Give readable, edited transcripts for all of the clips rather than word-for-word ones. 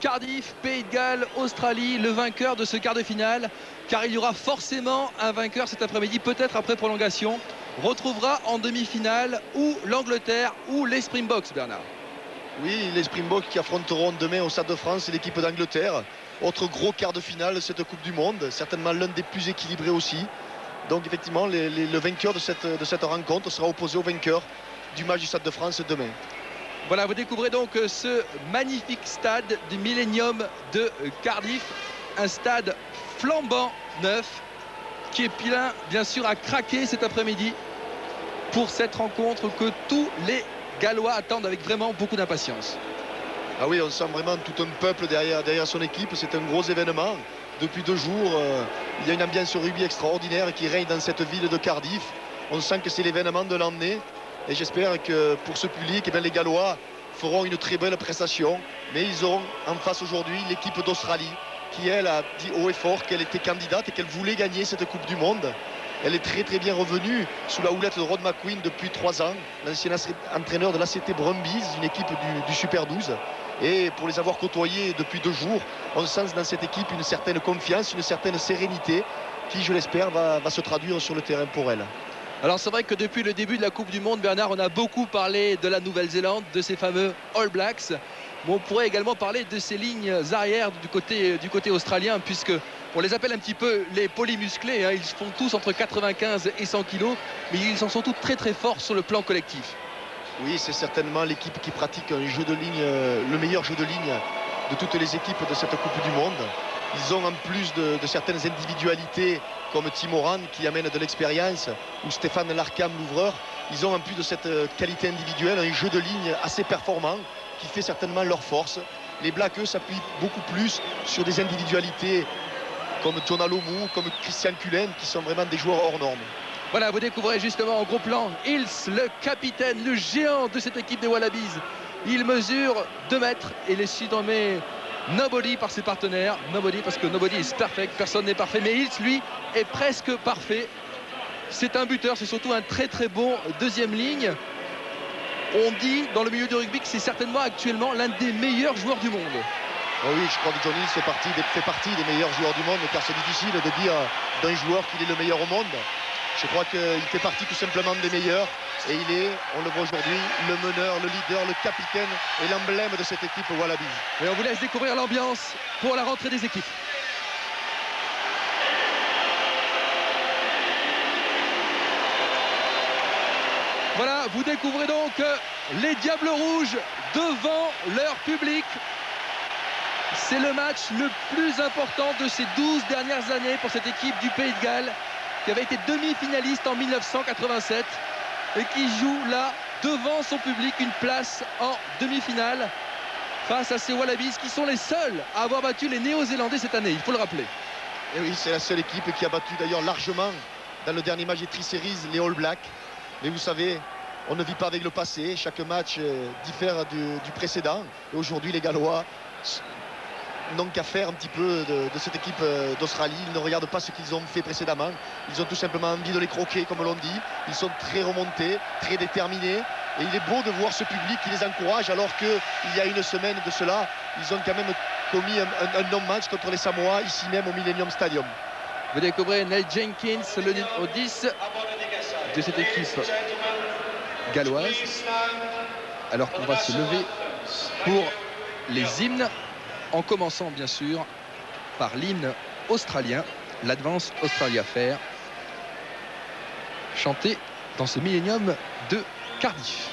Cardiff, Pays de Galles, Australie, le vainqueur de ce quart de finale, car il y aura forcément un vainqueur cet après-midi, peut-être après prolongation, retrouvera en demi-finale ou l'Angleterre ou les Springboks, Bernard. Oui, les Springboks qui affronteront demain au Stade de France et l'équipe d'Angleterre. Autre gros quart de finale de cette Coupe du Monde, certainement l'un des plus équilibrés aussi. Donc effectivement, le vainqueur de cette rencontre sera opposé au vainqueur du match du Stade de France demain. Voilà, vous découvrez donc ce magnifique stade du Millennium de Cardiff, un stade flambant neuf qui est plein bien sûr à craquer cet après-midi pour cette rencontre que tous les Gallois attendent avec vraiment beaucoup d'impatience. Ah oui, on sent vraiment tout un peuple derrière son équipe, c'est un gros événement. Depuis 2 jours, il y a une ambiance rugby extraordinaire qui règne dans cette ville de Cardiff. On sent que c'est l'événement de l'année. Et j'espère que pour ce public, les Gallois feront une très belle prestation. Mais ils auront en face aujourd'hui l'équipe d'Australie qui, elle, a dit haut et fort qu'elle était candidate et qu'elle voulait gagner cette Coupe du Monde. Elle est très très bien revenue sous la houlette de Rod McQueen depuis 3 ans, l'ancien entraîneur de l'ACT Brumbies, une équipe du Super 12. Et pour les avoir côtoyés depuis 2 jours, on sent dans cette équipe une certaine confiance, une certaine sérénité qui, je l'espère, va se traduire sur le terrain pour elle. Alors c'est vrai que depuis le début de la Coupe du Monde, Bernard, on a beaucoup parlé de la Nouvelle-Zélande, de ces fameux All Blacks. Mais on pourrait également parler de ces lignes arrières du côté australien, puisque on les appelle un petit peu les polymusclés, hein. Ils font tous entre 95 et 100 kilos, mais ils en sont tous très très forts sur le plan collectif. Oui, c'est certainement l'équipe qui pratique un jeu de ligne, le meilleur jeu de ligne de toutes les équipes de cette Coupe du Monde. Ils ont en plus de certaines individualités comme Tim Horan qui amène de l'expérience ou Stéphane Larkham, l'ouvreur. Ils ont en plus de cette qualité individuelle un jeu de ligne assez performant qui fait certainement leur force. Les Blacks, eux, s'appuient beaucoup plus sur des individualités comme John Alomou, comme Christian Cullen, qui sont vraiment des joueurs hors normes. Voilà, vous découvrez justement en gros plan Hills, le capitaine, le géant de cette équipe des Wallabies. Il mesure 2 mètres et il est surnommé Nobody par ses partenaires. Nobody parce que nobody is perfect, personne n'est parfait. Mais Hills, lui, est presque parfait. C'est un buteur, c'est surtout un très très bon deuxième ligne. On dit dans le milieu du rugby que c'est certainement actuellement l'un des meilleurs joueurs du monde. Oh oui, je crois que John Hills fait partie des meilleurs joueurs du monde, car c'est difficile de dire d'un joueur qu'il est le meilleur au monde. Je crois qu'il fait partie tout simplement des meilleurs et il est, on le voit aujourd'hui, le meneur, le leader, le capitaine et l'emblème de cette équipe Wallabies. Et on vous laisse découvrir l'ambiance pour la rentrée des équipes. Voilà, vous découvrez donc les Diables Rouges devant leur public. C'est le match le plus important de ces 12 dernières années pour cette équipe du Pays de Galles, qui avait été demi-finaliste en 1987 et qui joue là devant son public une place en demi-finale face à ces Wallabies qui sont les seuls à avoir battu les Néo-Zélandais cette année, il faut le rappeler. Et oui, c'est la seule équipe qui a battu d'ailleurs largement dans le dernier match des Tri-Series les All Blacks. Mais vous savez, on ne vit pas avec le passé, chaque match diffère du précédent. Et aujourd'hui, les Gallois n'ont qu'à faire un petit peu de cette équipe d'Australie. Ils ne regardent pas ce qu'ils ont fait précédemment. Ils ont tout simplement envie de les croquer, comme l'on dit. Ils sont très remontés, très déterminés. Et il est beau de voir ce public qui les encourage, alors qu'il y a une semaine de cela, ils ont quand même commis un non-match contre les Samoa, ici même au Millennium Stadium. Vous découvrez Nate Jenkins, le numéro 10 de cette équipe galloise. Alors qu'on va se lever pour les hymnes, en commençant bien sûr par l'hymne australien, l'Advance Australia Fair, chanté dans ce Millennium de Cardiff.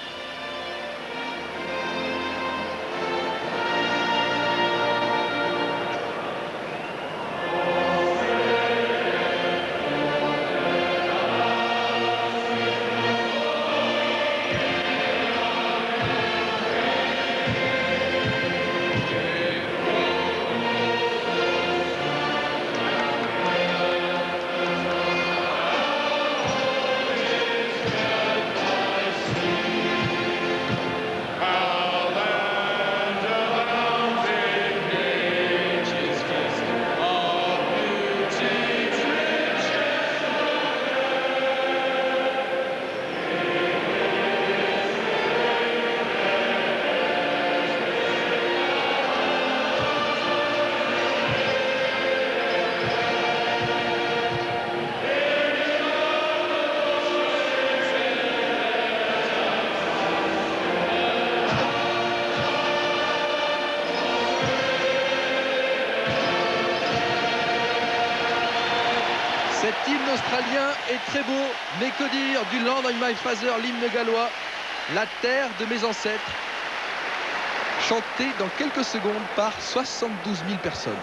hymne australien est très beau, mais que dire du Land on My Father, l'hymne gallois, la terre de mes ancêtres, chanté dans quelques secondes par 72 000 personnes.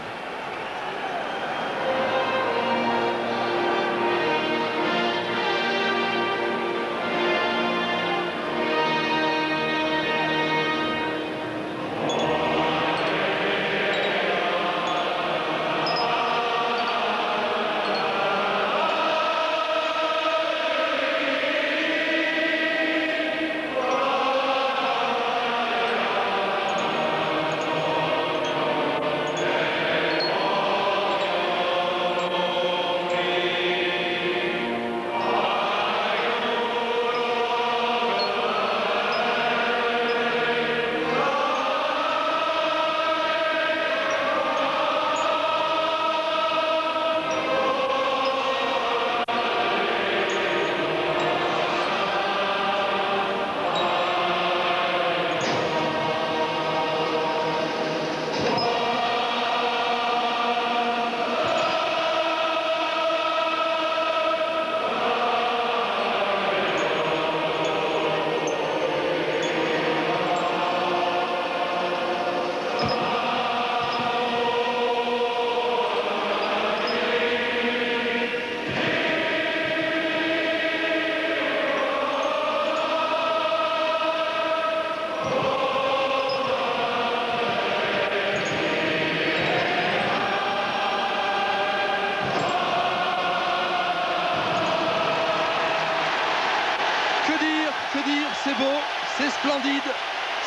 C'est beau, c'est splendide.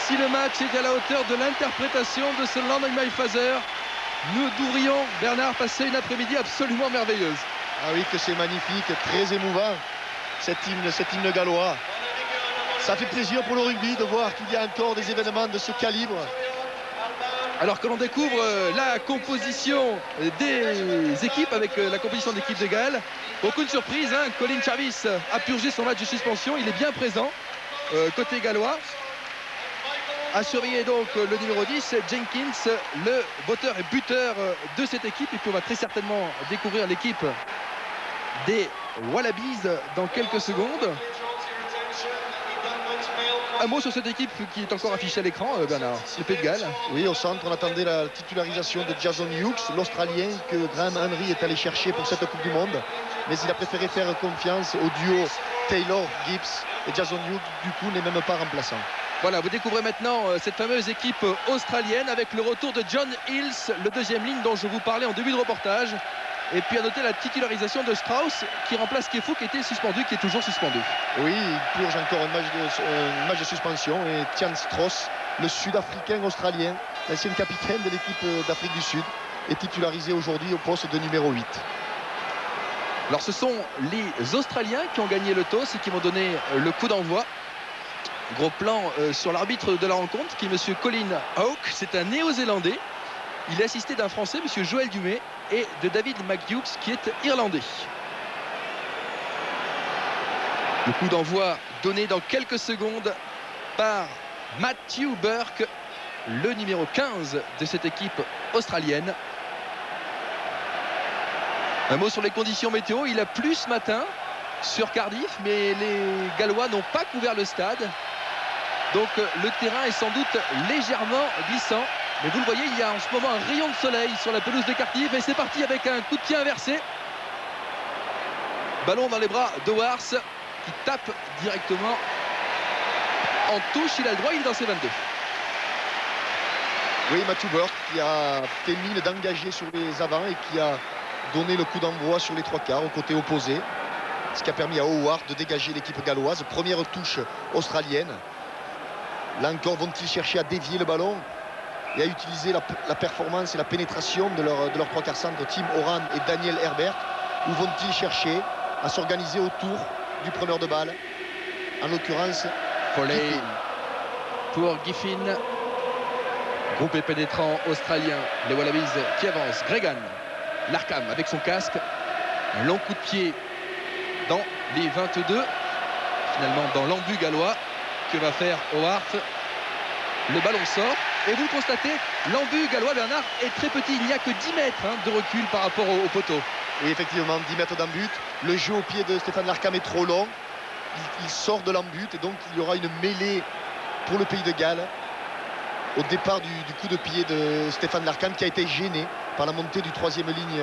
Si le match est à la hauteur de l'interprétation de ce Land on My Father, nous devrions, Bernard, passer une après-midi absolument merveilleuse. Ah oui, que c'est magnifique, très émouvant, cet hymne gallois. Ça fait plaisir pour le rugby de voir qu'il y a encore des événements de ce calibre. Alors que l'on découvre la composition des équipes avec la composition d'équipe de Galles, aucune surprise, hein, Colin Charvis a purgé son match de suspension, il est bien présent côté gallois. À surveiller donc le numéro 10, Jenkins, le botteur et buteur de cette équipe. Et puis on va très certainement découvrir l'équipe des Wallabies dans quelques secondes. Un mot sur cette équipe qui est encore affichée à l'écran, Bernard, le Pays de Galles. Oui, au centre, on attendait la titularisation de Jason Hughes, l'Australien que Graham Henry est allé chercher pour cette Coupe du Monde. Mais il a préféré faire confiance au duo Taylor-Gibbs et Jason Hughes, du coup, n'est même pas remplaçant. Voilà, vous découvrez maintenant cette fameuse équipe australienne avec le retour de John Hills, le deuxième ligne dont je vous parlais en début de reportage. Et puis à noter la titularisation de Strauss qui remplace Kefou qui était suspendu, qui est toujours suspendu. Oui, il purge encore un match de suspension. Et Tian Strauss, le Sud-Africain australien, l'ancien capitaine de l'équipe d'Afrique du Sud, est titularisé aujourd'hui au poste de numéro 8. Alors ce sont les Australiens qui ont gagné le toss et qui vont donner le coup d'envoi. Gros plan sur l'arbitre de la rencontre qui est monsieur Colin Hawke. C'est un Néo-Zélandais. Il est assisté d'un Français, monsieur Joël Dumais, et de David McHughes qui est irlandais. Le coup d'envoi donné dans quelques secondes par Matthew Burke, le numéro 15 de cette équipe australienne. Un mot sur les conditions météo. Il a plu ce matin sur Cardiff, mais les Gallois n'ont pas couvert le stade. Donc le terrain est sans doute légèrement glissant. Mais vous le voyez, il y a en ce moment un rayon de soleil sur la pelouse de Cardiff. Et c'est parti avec un coup de pied inversé. Ballon dans les bras de Wars qui tape directement en touche. Il a le droit, il est dans ses 22. Oui, Matthew Burke qui a fait mine d'engager sur les avants et qui a donné le coup d'envoi sur les trois quarts au côté opposé. Ce qui a permis à Howard de dégager l'équipe galloise. Première touche australienne. Là encore, vont-ils chercher à dévier le ballon et à utiliser la performance et la pénétration de leurs trois quarts centres, Tim Horan et Daniel Herbert, ou vont-ils chercher à s'organiser autour du preneur de balle, en l'occurrence Foley pour Giffin. Groupe pénétrant australien, les Wallabies qui avancent. Gregan, Larkham avec son casque, un long coup de pied dans les 22, finalement dans l'embut gallois. Que va faire Howard? Le ballon sort et vous le constatez, l'embut gallois, Bernard, est très petit. Il n'y a que 10 mètres de recul par rapport au poteau. Et effectivement, 10 mètres d'un but. Le jeu au pied de Stéphane Larkham est trop long. Il sort de l'embut et donc il y aura une mêlée pour le Pays de Galles au départ du coup de pied de Stéphane Larkham, qui a été gêné par la montée du troisième ligne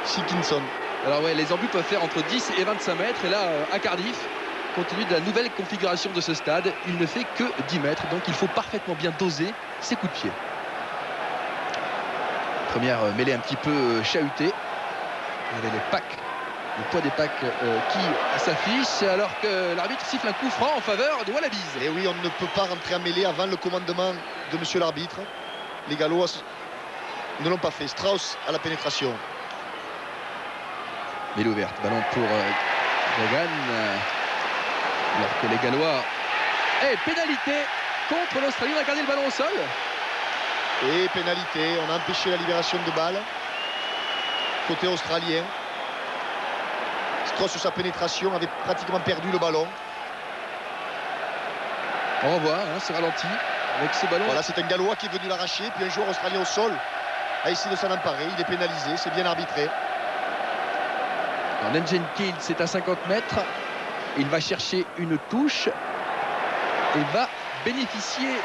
Silkinson. Alors ouais, les embûts peuvent faire entre 10 et 25 mètres. Et là, à Cardiff, compte tenu de la nouvelle configuration de ce stade, il ne fait que 10 mètres. Donc il faut parfaitement bien doser ses coups de pied. Première mêlée un petit peu chahutée. Il y avait les packs, le poids des packs qui s'affiche, alors que l'arbitre siffle un coup franc en faveur de Wallabies. Et oui, on ne peut pas rentrer en mêlée avant le commandement de monsieur l'arbitre. Les Gallois ne l'ont pas fait. Strauss à la pénétration. Mêlée ouverte, ballon pour Gregan, alors que les Gallois... Et pénalité contre l'Australie. On a gardé le ballon au sol. Et pénalité, on a empêché la libération de balles côté australien. Strauss sur sa pénétration avait pratiquement perdu le ballon. On revoit ce ralenti avec ce ballon. Voilà, c'est un Gallois qui est venu l'arracher, puis un joueur australien au sol a essayé de s'en emparer. Il est pénalisé, c'est bien arbitré. Nen Jenkins, c'est à 50 mètres. Il va chercher une touche et va bénéficier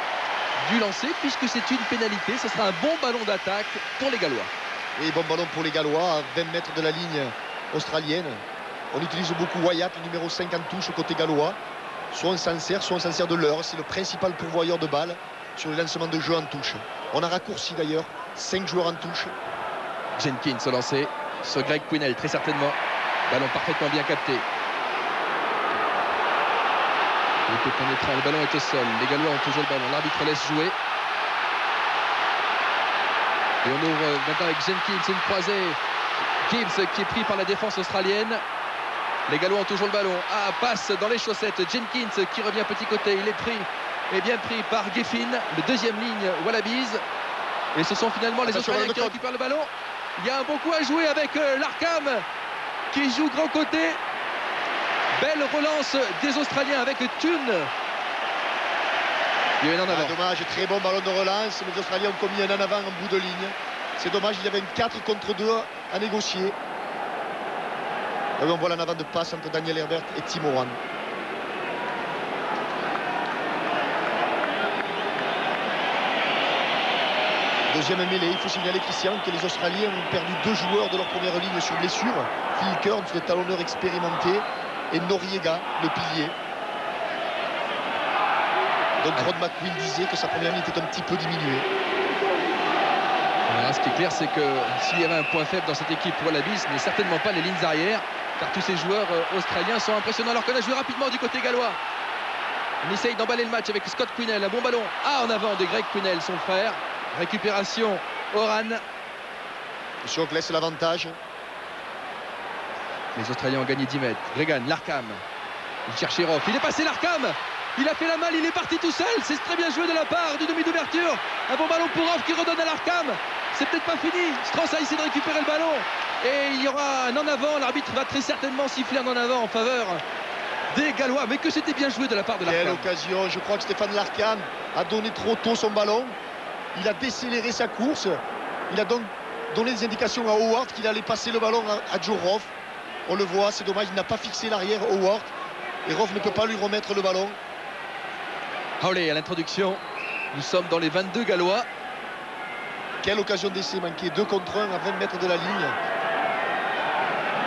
du lancer puisque c'est une pénalité. Ce sera un bon ballon d'attaque pour les Gallois. Et bon ballon pour les Gallois à 20 mètres de la ligne australienne. On utilise beaucoup Wyatt, le numéro 5 en touche côté gallois. Soit on s'en sert de l'heure. C'est le principal pourvoyeur de balles sur le lancement de jeu en touche. On a raccourci d'ailleurs 5 joueurs en touche. Jenkins au lancer sur Greg Quinnell, très certainement. Ballon parfaitement bien capté. Le ballon est au sol. Les Gallois ont toujours le ballon. L'arbitre laisse jouer. Et on ouvre maintenant avec Jenkins, une croisée. Gibbs qui est pris par la défense australienne. Les Gallois ont toujours le ballon. Ah, passe dans les chaussettes. Jenkins qui revient petit côté. Il est pris, et bien pris par Giffin, le deuxième ligne Wallabies. Et ce sont finalement les Australiens qui récupèrent le ballon. Il y a un bon coup à jouer avec Larkham qui joue grand côté. Belle relance des Australiens avec Thune. Il y a un en avant. Dommage, très bon ballon de relance. Les Australiens ont commis un en avant en bout de ligne. C'est dommage, il y avait une 4 contre 2 à négocier. Et on voit l'en avant de passe entre Daniel Herbert et Tim Oran. Deuxième mêlée, il faut signaler, Christian, que les Australiens ont perdu 2 joueurs de leur première ligne sur blessure. Phil Kearns, le talonneur expérimenté, et Noriega, le pilier. Donc Rod McQueen disait que sa première ligne était un petit peu diminuée. Alors, ce qui est clair, c'est que s'il y avait un point faible dans cette équipe Wallabies, ce n'est certainement pas les lignes arrière, car tous ces joueurs australiens sont impressionnants. Alors qu'on a joué rapidement du côté gallois. On essaye d'emballer le match avec Scott Quinnell, un bon ballon. Ah, en avant de Greg Quinnell, son frère. Récupération, Oran. Choc laisse l'avantage. Les Australiens ont gagné 10 mètres. Gregan, Larkham. Il cherche Roff. Il est passé Larkham. Il a fait la malle, il est parti tout seul. C'est très bien joué de la part du demi d'ouverture. Un bon ballon pour Roff qui redonne à Larkham. C'est peut-être pas fini. Strauss a essayé de récupérer le ballon. Et il y aura un en avant. L'arbitre va très certainement siffler un en avant en faveur des Gallois. Mais que c'était bien joué de la part de Larkham. Quelle occasion. Je crois que Stéphane Larkham a donné trop tôt son ballon. Il a décéléré sa course. Il a donc donné des indications à Howard qu'il allait passer le ballon à Joe Roff. On le voit, c'est dommage, il n'a pas fixé l'arrière Howard. Et Roff ne peut pas lui remettre le ballon. Howley à l'introduction. Nous sommes dans les 22 Gallois. Quelle occasion d'essai manquée. 2 contre 1 à 20 mètres de la ligne.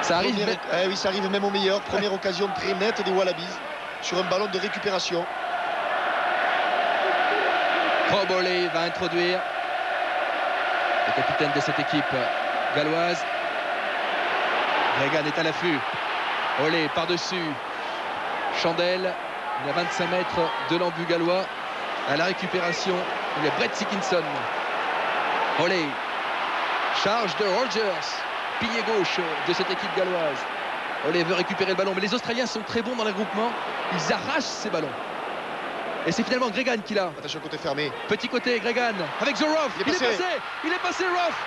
Ça arrive. Oui, ça arrive même au meilleur. Première occasion très nette des Wallabies sur un ballon de récupération. Rob Howley va introduire le capitaine de cette équipe galloise. Gregan est à l'affût. Howley par-dessus. Chandel, il est à 25 mètres de l'embut gallois. À la récupération, il y a Brett Dickinson. Howley, charge de Rogers, pilier gauche de cette équipe galloise. Howley veut récupérer le ballon, mais les Australiens sont très bons dans le regroupement. Ils arrachent ces ballons. Et c'est finalement Gregan qui l'a. Attention, côté fermé. Petit côté, Gregan avec Joe Roff. Il est passé, Roff.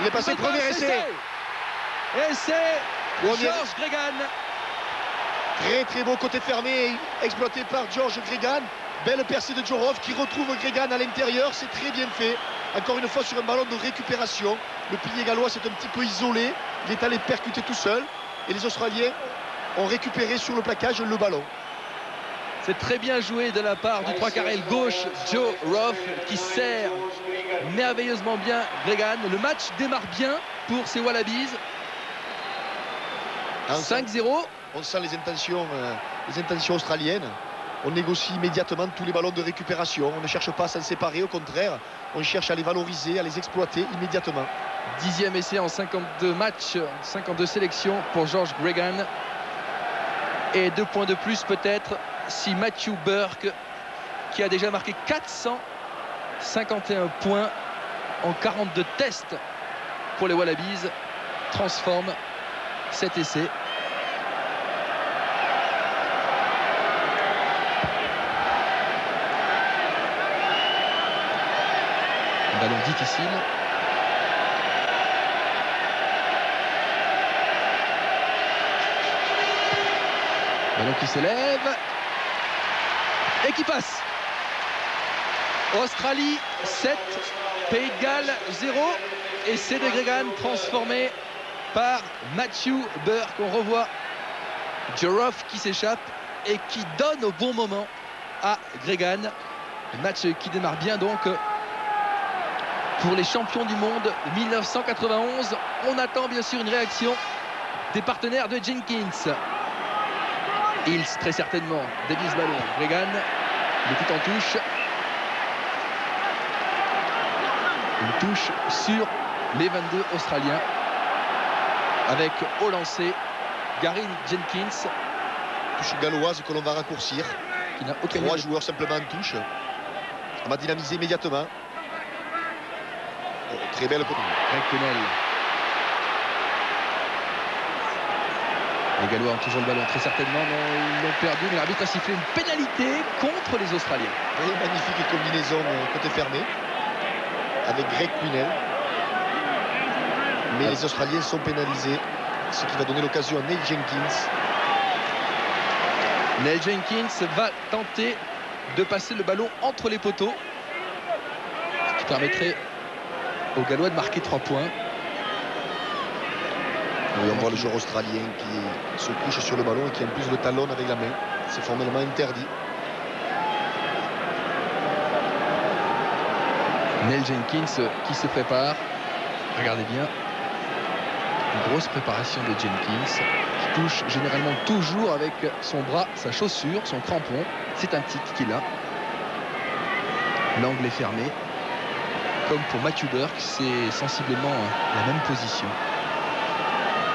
Il est passé, premier essai. Essai George Gregan. Très très beau côté fermé, exploité par George Gregan. Belle percée de Joe Roff qui retrouve Gregan à l'intérieur. C'est très bien fait. encore une fois sur un ballon de récupération. Le pilier gallois s'est un petit peu isolé, il est allé percuter tout seul et les Australiens ont récupéré sur le plaquage le ballon. C'est très bien joué de la part du 3 quarts gauche Joe Roth qui sert merveilleusement bien Gregan. Le match démarre bien pour ces Wallabies. 5-0. On sent les intentions australiennes. On négocie immédiatement tous les ballons de récupération. On ne cherche pas à s'en séparer, au contraire, on cherche à les valoriser, à les exploiter immédiatement. 10e essai en 52 matchs, 52 sélections pour George Gregan. Et 2 points de plus peut-être si Matthew Burke, qui a déjà marqué 451 points en 42 tests pour les Wallabies, transforme cet essai. Un ballon difficile. Ballon qui s'élève et qui passe. Australie 7, Pays de Galles 0. Essai de Gregan transformé par Matthew Burke. On revoit Joroff qui s'échappe et qui donne au bon moment à Gregan. Le match qui démarre bien donc pour les champions du monde 1991. On attend bien sûr une réaction des partenaires de Jenkins. Hills très certainement dévise ballon. Gregan, le coup en touche. Une touche sur les 22 Australiens avec au lancer Gary Jenkins. Touche galloise que l'on va raccourcir. Qui n'a aucun 3 joueurs simplement en touche. On va dynamiser immédiatement. Très belle côté. Greg Connell. Les Gallois ont toujours le ballon, très certainement. Non, ils l'ont perdu, mais l'arbitre a sifflé une pénalité contre les Australiens. Et magnifique combinaison côté fermé avec Greg Quinnell. Mais les Australiens sont pénalisés, ce qui va donner l'occasion à Neil Jenkins. Neil Jenkins va tenter de passer le ballon entre les poteaux, ce qui permettrait aux Gallois de marquer 3 points. Oui, on voit le joueur australien qui se couche sur le ballon et qui en plus le talonne avec la main. C'est formellement interdit. Neil Jenkins qui se prépare. Regardez bien. Une grosse préparation de Jenkins qui touche généralement toujours avec son bras, sa chaussure, son crampon. C'est un tic qu'il a. L'angle est fermé. Comme pour Matthew Burke, c'est sensiblement la même position.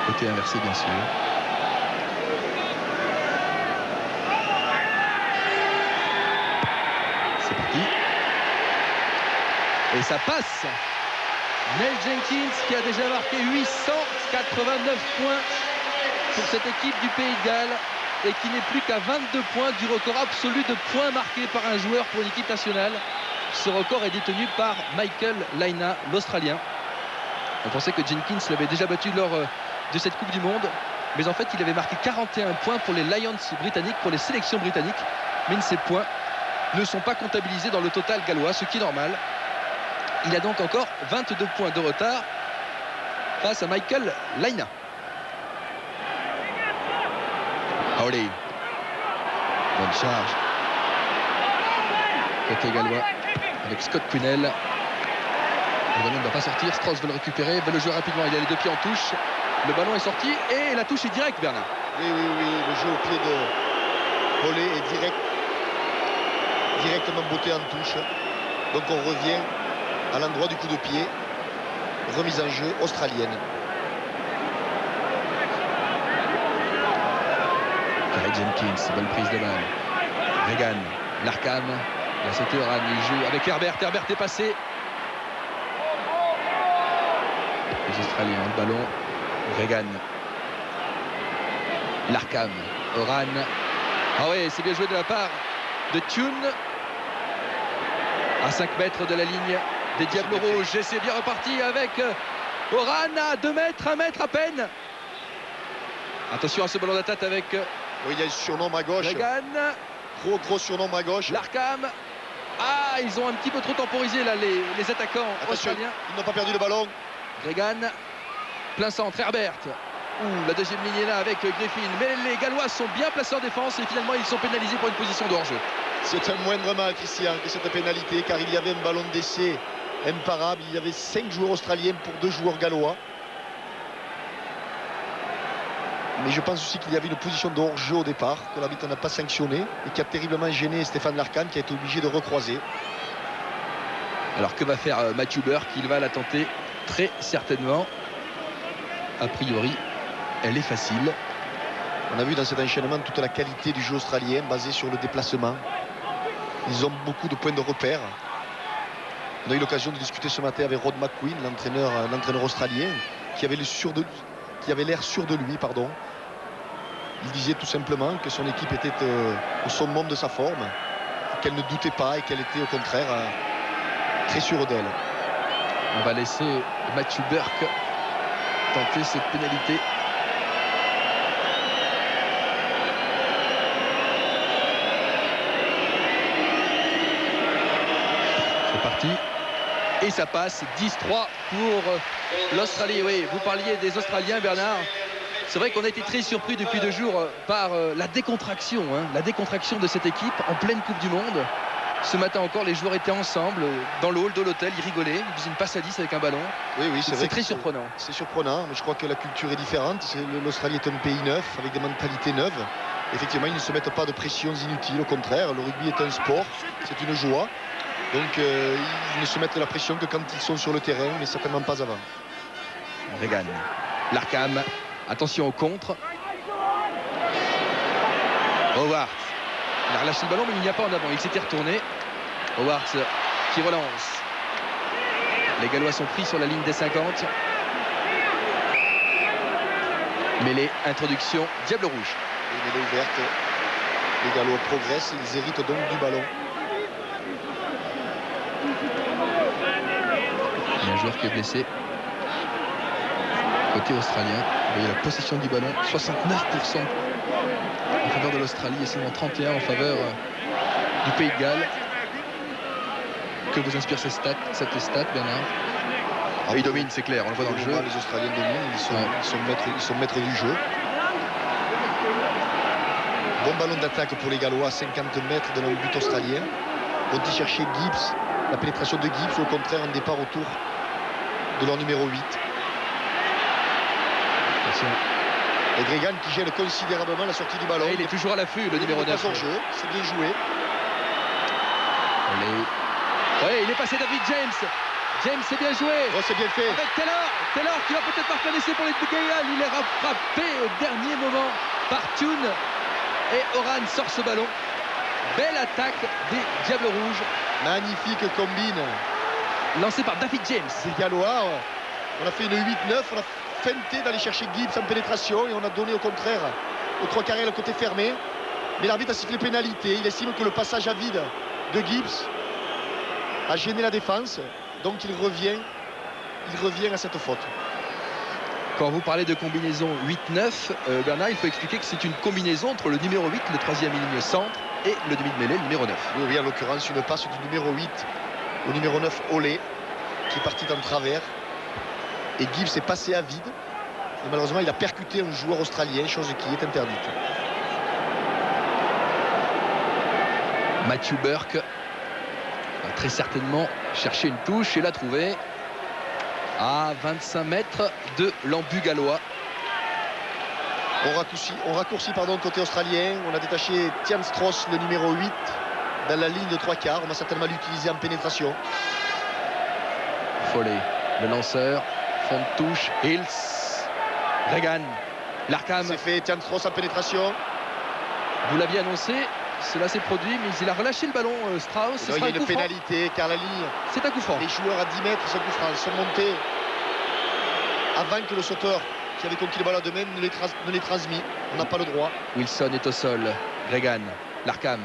Côté inversé bien sûr. C'est parti. Et ça passe. Neil Jenkins qui a déjà marqué 889 points pour cette équipe du Pays de Galles et qui n'est plus qu'à 22 points du record absolu de points marqués par un joueur pour une équipe nationale. Ce record est détenu par Michael Laina, l'Australien. On pensait que Jenkins l'avait déjà battu lors de cette Coupe du Monde, mais en fait il avait marqué 41 points pour les Lions britanniques, pour les sélections britanniques, mais ces points ne sont pas comptabilisés dans le total gallois, ce qui est normal. Il a donc encore 22 points de retard face à Michael Laina. Howley, bonne charge côté gallois avec Scott Quinnell. Le ballon ne va pas sortir, Strauss veut le récupérer, veut le jouer rapidement, il a les 2 pieds en touche. Le ballon est sorti et la touche est directe, Bernard. Oui, le jeu au pied de Howley est directement botté en touche. Donc on revient à l'endroit du coup de pied. Remise en jeu australienne. Gary Jenkins, bonne prise de balle. Gregan, Larkham, la sauté Oran, il joue avec Herbert. Herbert est passé. Les Australiens ont le ballon. Gregan, Larkham, Oran. Ah oui, c'est bien joué de la part de Thune. À 5 mètres de la ligne des Diables Rouges. Et c'est bien reparti avec Oran à 2 mètres, 1 mètre à peine. Attention à ce ballon d'attaque avec Oui, il y a un surnombre à gauche. Gregan. Gros surnombre à gauche. Larkham Ah, ils ont un petit peu trop temporisé là les attaquants australiens. Ils n'ont pas perdu le ballon. Gregan, plein centre, Herbert. La deuxième ligne est là avec Griffin. Mais les Gallois sont bien placés en défense et finalement ils sont pénalisés pour une position de hors-jeu. C'est un moindre mal, Christian, que cette pénalité, car il y avait un ballon d'essai imparable. Il y avait 5 joueurs australiens pour 2 joueurs gallois. Mais je pense aussi qu'il y avait une position de hors-jeu au départ, que l'arbitre n'a pas sanctionné et qui a terriblement gêné Stéphane Larkham, qui a été obligé de recroiser. Alors que va faire Matthew Burke? Il va la tenter très certainement. A priori, elle est facile. On a vu dans cet enchaînement toute la qualité du jeu australien basé sur le déplacement. Ils ont beaucoup de points de repère. On a eu l'occasion de discuter ce matin avec Rod McQueen, l'entraîneur australien, qui avait l'air sûr de lui, pardon. Il disait tout simplement que son équipe était au summum de sa forme, qu'elle ne doutait pas et qu'elle était au contraire très sûre d'elle. On va laisser Matthew Burke tenter cette pénalité. C'est parti. Et ça passe 10-3 pour l'Australie. Oui, vous parliez des Australiens, Bernard. C'est vrai qu'on a été très surpris depuis 2 jours par la décontraction de cette équipe en pleine Coupe du Monde. Ce matin encore, les joueurs étaient ensemble dans le hall de l'hôtel, ils rigolaient, ils faisaient une passe à 10 avec un ballon. Oui, c'est très surprenant. C'est surprenant, mais je crois que la culture est différente. L'Australie est un pays neuf, avec des mentalités neuves. Effectivement, ils ne se mettent pas de pressions inutiles, au contraire. Le rugby est un sport, c'est une joie. Donc ils ne se mettent la pression que quand ils sont sur le terrain, mais certainement pas avant. Gregan, Larkham, attention au contre. Howard, il a relâché le ballon mais il n'y a pas en avant, il s'était retourné. Howard qui relance. Les Gallois sont pris sur la ligne des 50. Mêlée, introduction, Diable Rouge. Une mêlée ouverte. Les Gallois progressent, ils héritent donc du ballon. Il y a un joueur qui est blessé. Côté australien, vous voyez la possession du ballon, 69% en faveur de l'Australie et seulement 31% en faveur du Pays de Galles. Que vous inspire cette stat, Bernard? Ils dominent, c'est clair, on le voit dans le jeu. Les Australiens dominent, ils sont maîtres du jeu. Bon ballon d'attaque pour les Gallois, 50 mètres de leur but australien. Vont-ils chercher Gibbs? La pénétration de Gibbs, au contraire, un départ autour de leur numéro 8. Et Gregan qui gêne considérablement la sortie du ballon. Et il est toujours à l'affût, le numéro 9. C'est bien joué. Oui, il est passé David James. James, c'est bien joué. Oh, c'est bien fait. Avec Taylor qui va peut-être marquer un essai pour les Galles. Il est frappé au dernier moment par Thune. Et Oran sort ce ballon. Belle attaque des Diables Rouges. Magnifique combine. Lancé par David James. Les Gallois, on a fait une 8-9. On a feinté d'aller chercher Gibbs en pénétration. Et on a donné au contraire aux 3 carrés le côté fermé. Mais l'arbitre a sifflé pénalité. Il estime que le passage à vide de Gibbs a gêné la défense. Donc il revient à cette faute. Quand vous parlez de combinaison 8-9, Bernard, il faut expliquer que c'est une combinaison entre le numéro 8, le 3e ligne centre, et le demi de mêlée, le numéro 9. Oui, en l'occurrence, une passe du numéro 8 au numéro 9, Olé, qui est parti dans le travers. Et Gibbs est passé à vide. Et malheureusement, il a percuté un joueur australien, chose qui est interdite. Matthew Burke va très certainement chercher une touche et l'a trouvée à 25 mètres de l'embut gallois. On raccourcit côté australien. On a détaché Tian Stross, le numéro 8, dans la ligne de 3 quarts. On va certainement l'utiliser en pénétration. Foley, le lanceur, fond de touche, Hills, Gregan, Larkham. C'est fait, Tian Stross en pénétration. Vous l'aviez annoncé, cela s'est produit, mais il a relâché le ballon, Strauss. Il y a une pénalité, car la ligne. C'est un coup franc. Les joueurs à 10 mètres, ce coup franc, sont montés avant que le sauteur qui avait conquis le ballon de même ne les transmis. On n'a pas le droit. Wilson est au sol. Gregan, Larkham.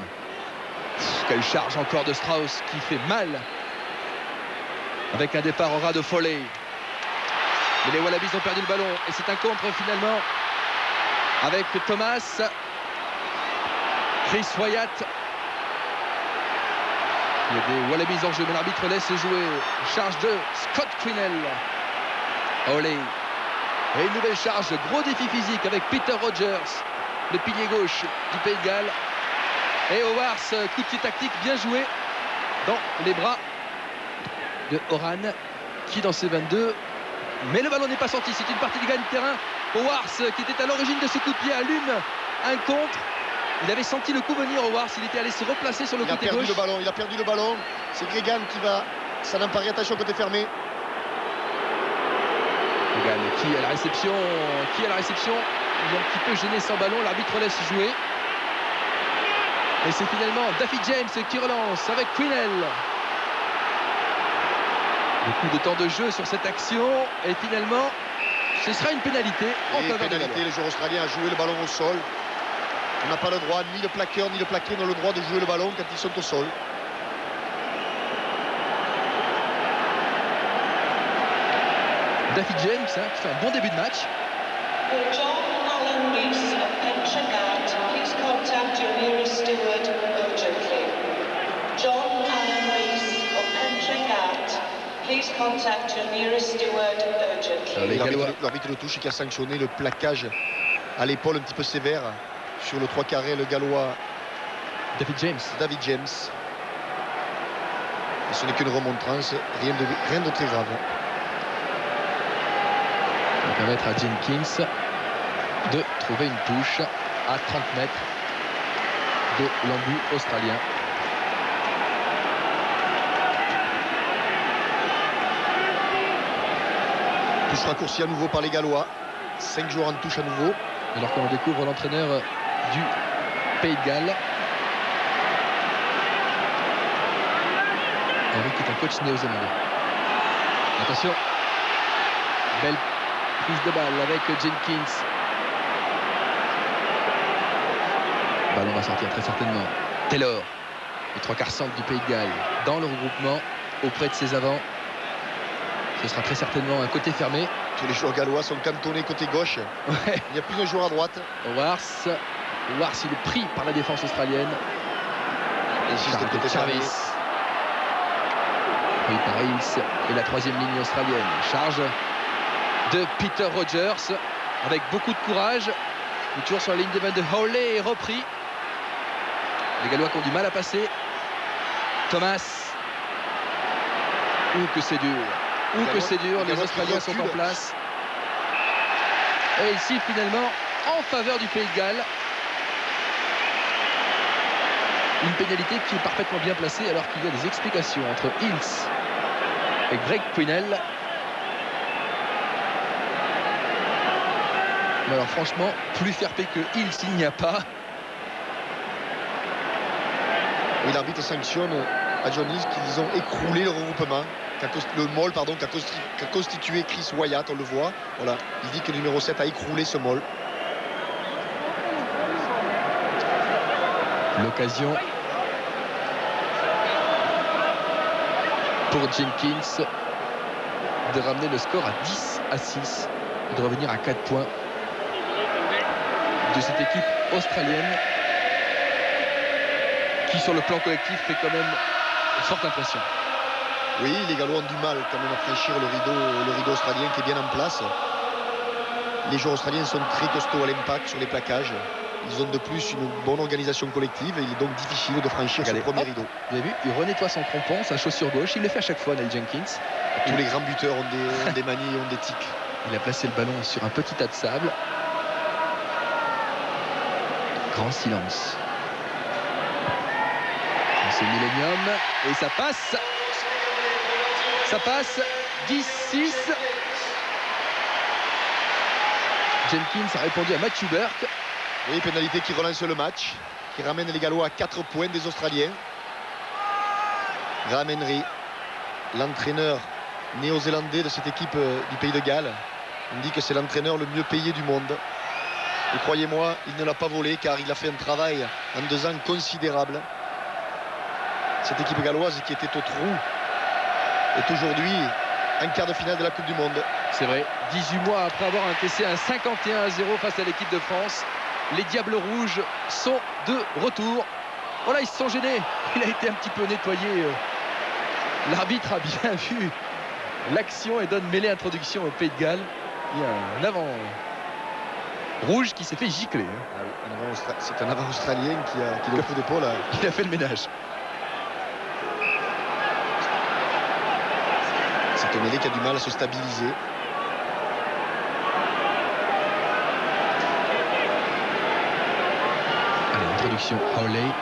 Quelle charge encore de Strauss qui fait mal. Avec un départ au ras de Foley. Mais les Wallabies ont perdu le ballon. Et c'est un contre finalement. Avec Thomas. Chris Wyatt. Il y a des Wallabies en jeu, mais l'arbitre laisse jouer. Charge de Scott Quinnell. Olé. Et une nouvelle charge, gros défi physique avec Peter Rogers, le pilier gauche du Pays de Galles. Et Howard, coup de pied tactique bien joué dans les bras de Horan, qui dans ses 22. Mais le ballon n'est pas sorti, c'est une partie de gagne de terrain. Howard, qui était à l'origine de ce coup de pied, allume un contre. Il avait senti le coup venir, Howard, il était allé se replacer sur le côté gauche. Il a perdu le ballon. C'est Gregan qui va s'en emparer, attention côté fermé. Qui à la réception, il est un petit peu gêné sans ballon, l'arbitre laisse jouer. Et c'est finalement Daffy James qui relance avec Quinnell. Beaucoup de temps de jeu sur cette action et finalement ce sera une pénalité en faveur des Gallois. Les joueurs australiens a joué le ballon au sol. On n'a pas le droit, ni le plaqueur ni le plaqué n'ont le droit de jouer le ballon quand ils sont au sol. Daffy James qui fait un bon début de match. John Allen Rees of Pentragat, please contact your nearest steward urgently. John Allen Rees of Pentragat, please contact your nearest steward urgently. L'arbitre de touche qui a sanctionné le plaquage à l'épaule un petit peu sévère sur le 3/4, le Gallois David James. Et ce n'est qu'une remontrance, rien de très grave. Ça va permettre à Jenkins de trouver une touche à 30 mètres de l'embu australien. Touche raccourcie à nouveau par les Gallois. 5 joueurs en touche à nouveau. Alors qu'on découvre l'entraîneur du Pays de Galles. Henry qui est un coach néo-zélandais. Attention. Belle prise de balle avec Jenkins. Le ballon va sortir très certainement. Taylor, le 3/4 centre du Pays de Galles, dans le regroupement auprès de ses avants. Ce sera très certainement un côté fermé. Tous les joueurs gallois sont cantonnés côté gauche. Ouais. Il n'y a plus de joueur à droite. Wars, il est pris par la défense australienne. Et côté Jarvis. Pris par Hills et la troisième ligne australienne. Charge de Peter Rogers avec beaucoup de courage. Il est toujours sur la ligne de main de Howley et repris. Les Gallois qui ont du mal à passer. Thomas. Que c'est dur. Les Australiens sont en place. Et ici finalement en faveur du Pays de Galles. Une pénalité qui est parfaitement bien placée alors qu'il y a des explications entre Hills et Greg Quinnell. Mais alors franchement, plus fair-play que Hills, il n'y a pas. Oui, l'arbitre sanctionne à John Hills qu'ils ont écroulé le regroupement. Le maul qu'a constitué Chris Wyatt, on le voit. Voilà, il dit que le numéro 7 a écroulé ce maul. L'occasion pour Jenkins de ramener le score à 10-6 et de revenir à 4 points de cette équipe australienne qui sur le plan collectif fait quand même une forte impression. Oui, les Gallois ont du mal quand même à franchir le rideau australien qui est bien en place. Les joueurs australiens sont très costauds à l'impact sur les plaquages. Ils ont de plus une bonne organisation collective et il est donc difficile de franchir ce premier rideau. Vous avez vu, il renettoie son crampon, sa chaussure gauche, il le fait à chaque fois, Neil Jenkins. Tous les grands buteurs ont des manies, ont des tics. Il a placé le ballon sur un petit tas de sable. Grand silence. C'est Millennium et ça passe. Ça passe 10-6. Jenkins a répondu à Matthew Burke. Oui, pénalité qui relance le match, qui ramène les Gallois à 4 points des Australiens. Graham Henry, l'entraîneur néo-zélandais de cette équipe du Pays de Galles. On dit que c'est l'entraîneur le mieux payé du monde. Et croyez-moi, il ne l'a pas volé car il a fait un travail en 2 ans considérable. Cette équipe galloise qui était au trou est aujourd'hui en quart de finale de la Coupe du Monde. C'est vrai, 18 mois après avoir encaissé un 51-0 face à l'équipe de France, les Diables Rouges sont de retour Voilà, ils se sont gênés. Il a été un petit peu nettoyé. L'arbitre a bien vu l'action et donne mêlée introduction au Pays de Galles. Il y a un avant rouge qui s'est fait gicler. Ah oui, c'est un avant australien qui le coup d'épaule. Il a fait le ménage. C'est un mêlée qui a du mal à se stabiliser. Allez, introduction Howley.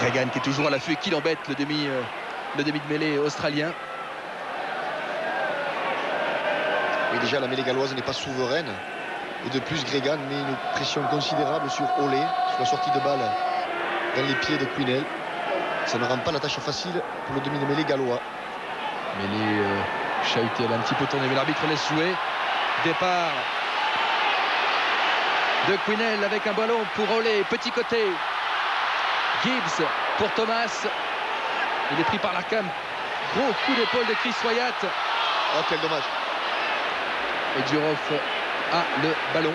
Regan qui est toujours à l'affût et qui l'embête, le demi de mêlée australien. Et déjà la mêlée galloise n'est pas souveraine. Et de plus, Gregan met une pression considérable sur Howley, sur la sortie de balle dans les pieds de Quinnell. Ça ne rend pas la tâche facile pour le demi de mêlée gallois. Mêlée chahutée, elle a un petit peu tourné, mais l'arbitre laisse jouer. Départ de Quinnell avec un ballon pour Howley, petit côté. Gibbs pour Thomas. Il est pris par Larkham. Gros coup d'épaule de Chris Wyatt. Oh, quel dommage. Et Duroff a le ballon.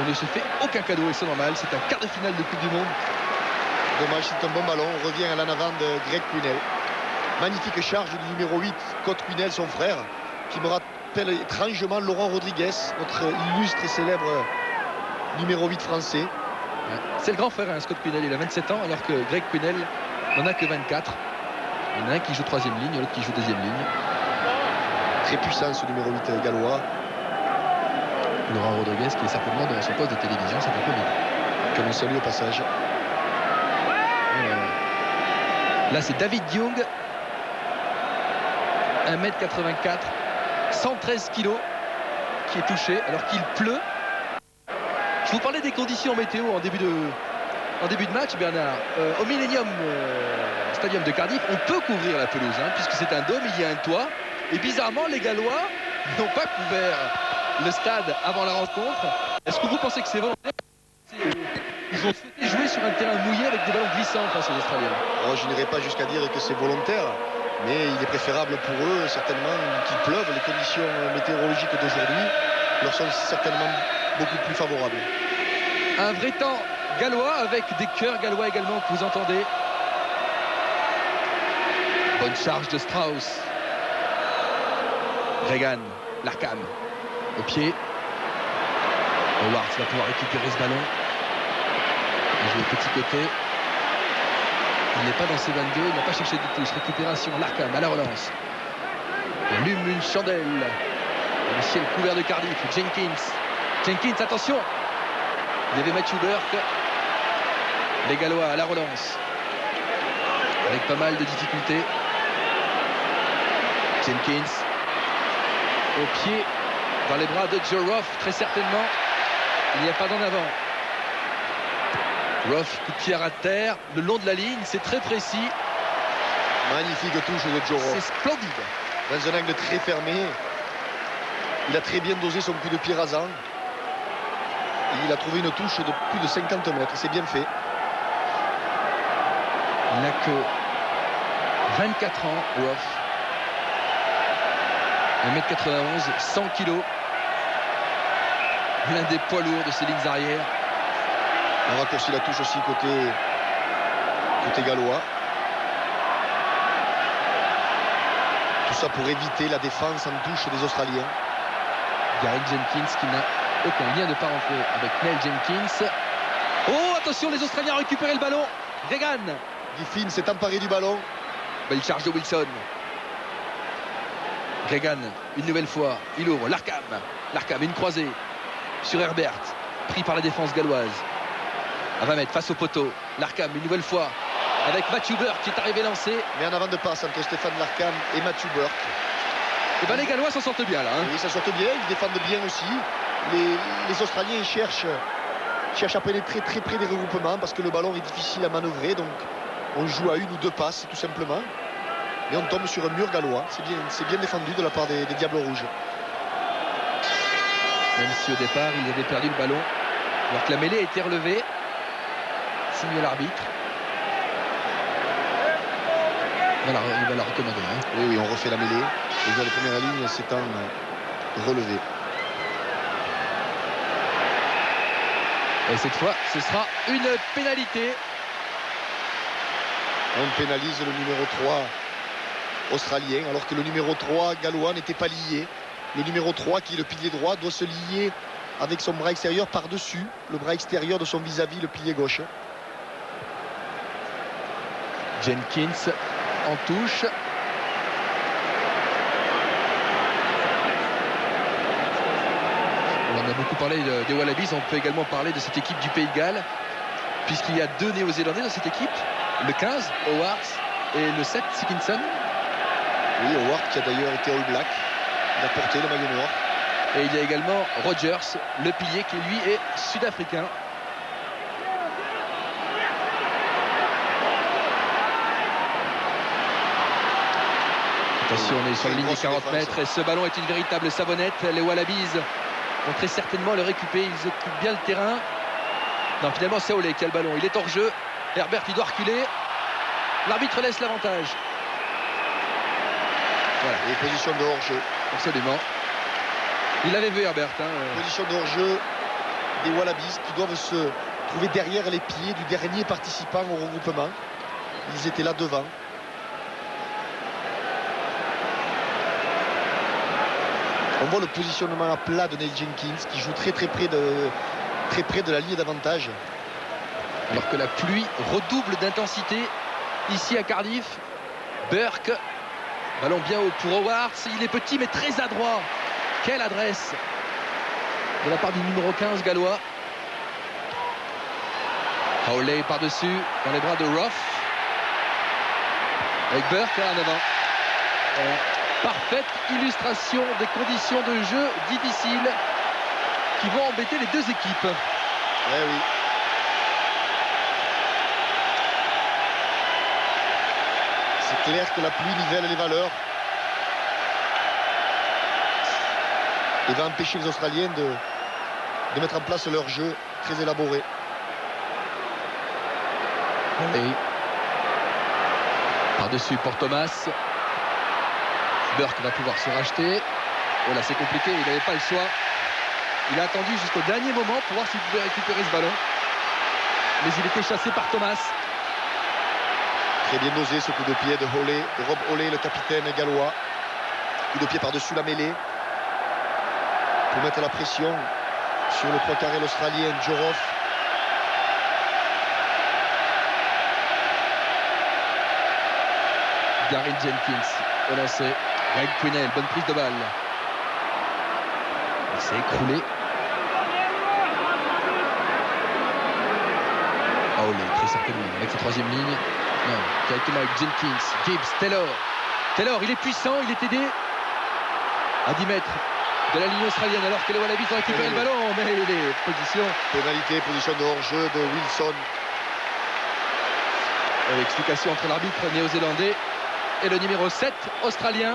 On ne se fait aucun cadeau et c'est normal. C'est un quart de finale de Coupe du Monde. Dommage, c'est un bon ballon. On revient à l'en avant de Greg Quinnell. Magnifique charge du numéro 8, Scott Quinnell, son frère, qui me rappelle étrangement Laurent Rodriguez, notre illustre et célèbre numéro 8 français. C'est le grand frère, hein, Scott Quinnell. Il a 27 ans, alors que Greg Quinnell n'en a que 24. Il y en a un qui joue troisième ligne, l'autre qui joue deuxième ligne. Très puissant ce numéro 8 gallois. Laurent Rodriguez qui est certainement dans son poste de télévision cet après-midi. Que l'on salue au passage. Là c'est David Young, 1m84, 113 kg, qui est touché alors qu'il pleut. Je vous parlais des conditions météo en début de match, Bernard. Au Millennium Stadium de Cardiff, on peut couvrir la pelouse, hein, puisque c'est un dôme, il y a un toit. Et bizarrement, les Gallois n'ont pas couvert le stade avant la rencontre. Est-ce que vous pensez que c'est volontaire? Ils ont souhaité jouer sur un terrain mouillé avec des ballons glissants face aux Australiens. Oh, je n'irai pas jusqu'à dire que c'est volontaire, mais il est préférable pour eux certainement qu'il pleuve. Les conditions météorologiques d'aujourd'hui leur sont certainement beaucoup plus favorables. Un vrai temps gallois avec des chœurs gallois également que vous entendez. Bonne charge de Strauss. Regan, Larkham au pied. Howard va pouvoir récupérer ce ballon. Il joue au petit côté. Il n'est pas dans ses 22, il n'a pas cherché de touche. Récupération, Larkham à la relance. Il allume une chandelle. Le ciel couvert de Cardiff. Jenkins, attention. Il y avait Matthew Burke. Les Gallois à la relance. Avec pas mal de difficultés. Jenkins. Au pied, dans les bras de Joe Roff, très certainement. Il n'y a pas d'en avant. Roff, coup de pied à terre, le long de la ligne, c'est très précis. Magnifique touche de Joe Roff. C'est splendide. Dans un angle très fermé. Il a très bien dosé son coup de pied rasant. Et il a trouvé une touche de plus de 50 mètres. C'est bien fait. Il n'a que 24 ans, Roff. 1m91, 100 kg. L'un des poids lourds de ces lignes arrière. On raccourcit la touche aussi côté gallois. Tout ça pour éviter la défense en touche des Australiens. Gary Jenkins qui n'a aucun lien de parenté avec Neil Jenkins. Oh, attention, les Australiens ont récupéré le ballon. Regan. Giffin s'est emparé du ballon. Belle charge de Wilson. Regan, une nouvelle fois, il ouvre. Larkham, une croisée sur Herbert, pris par la défense galloise. À 20 mètres, face au poteau. Larkham, une nouvelle fois, avec Matthew Burke qui est arrivé lancé. Mais en avant de passe entre Stéphane Larkham et Matthew Burke. Et ben les Gallois s'en sortent bien là. Hein. Oui, ça sortent bien, ils défendent bien aussi. Les Australiens cherchent à pénétrer très près des regroupements parce que le ballon est difficile à manœuvrer. Donc on joue à une ou deux passes tout simplement. Et on tombe sur un mur gallois. C'est bien défendu de la part des Diables Rouges. Même si au départ ils avaient perdu le ballon. Alors que la mêlée a été relevée. Signe l'arbitre. Il va la recommander. Hein. Oui, on refait la mêlée. Les joueurs de première ligne s'étant relevés. Et cette fois, ce sera une pénalité. On pénalise le numéro 3 australien, alors que le numéro 3 gallois n'était pas lié. Le numéro 3, qui est le pilier droit, doit se lier avec son bras extérieur par-dessus le bras extérieur de son vis-à-vis, le pilier gauche. Jenkins en touche. On en a beaucoup parlé des Wallabies. On peut également parler de cette équipe du Pays de Galles, puisqu'il y a 2 Néo-Zélandais dans cette équipe. Le 15, Howard, et le 7, Sickinson. Oui, Howard qui a d'ailleurs été All Black. Il a porté le maillot noir. Et il y a également Rogers, le pilier, qui lui est sud-africain. Attention, on est sur la ligne des 40 mètres et ce ballon est une véritable savonnette. Les Wallabies vont très certainement le récupérer. Ils occupent bien le terrain. Non, finalement, c'est Olé qui a le ballon. Il est hors jeu. Herbert, il doit reculer. L'arbitre laisse l'avantage. Voilà. Et position de hors-jeu. Absolument. Il avait vu Herbert. Position de hors-jeu des Wallabies qui doivent se trouver derrière les pieds du dernier participant au regroupement. Ils étaient là devant. On voit le positionnement à plat de Neil Jenkins qui joue très près de la ligne d'avantage. Alors que la pluie redouble d'intensité ici à Cardiff. Burke, ballon bien haut pour Howard. Il est petit mais très adroit. Quelle adresse de la part du numéro 15 gallois. Howley par-dessus dans les bras de Ruff. Avec Burke là en avant. Parfaite illustration des conditions de jeu difficiles qui vont embêter les 2 équipes. Eh oui. C'est clair que la pluie nivelle les valeurs et va empêcher les Australiens de mettre en place leur jeu très élaboré. Et par-dessus pour Thomas. Burke va pouvoir se racheter. Oh là, c'est compliqué, il n'avait pas le choix. Il a attendu jusqu'au dernier moment pour voir s'il pouvait récupérer ce ballon. Mais il était chassé par Thomas. Très bien dosé ce coup de pied de Howley, de Rob Howley, le capitaine gallois. Coup de pied par-dessus la mêlée pour mettre la pression sur le 3 carré l'Australien Joroff. Gary Jenkins au lancer. Greg Quinnell, bonne prise de balle. Il s'est écroulé. Howley, très certainement, avec sa 3e ligne. Non, directement avec Jenkins, Gibbs, Taylor. Taylor, il est puissant, il est aidé à 10 mètres de la ligne australienne, alors que les Wallabies ont récupéré le ballon, mais il est position. Pénalité, position de hors-jeu de Wilson. Explication entre l'arbitre néo-zélandais et le numéro 7 australien.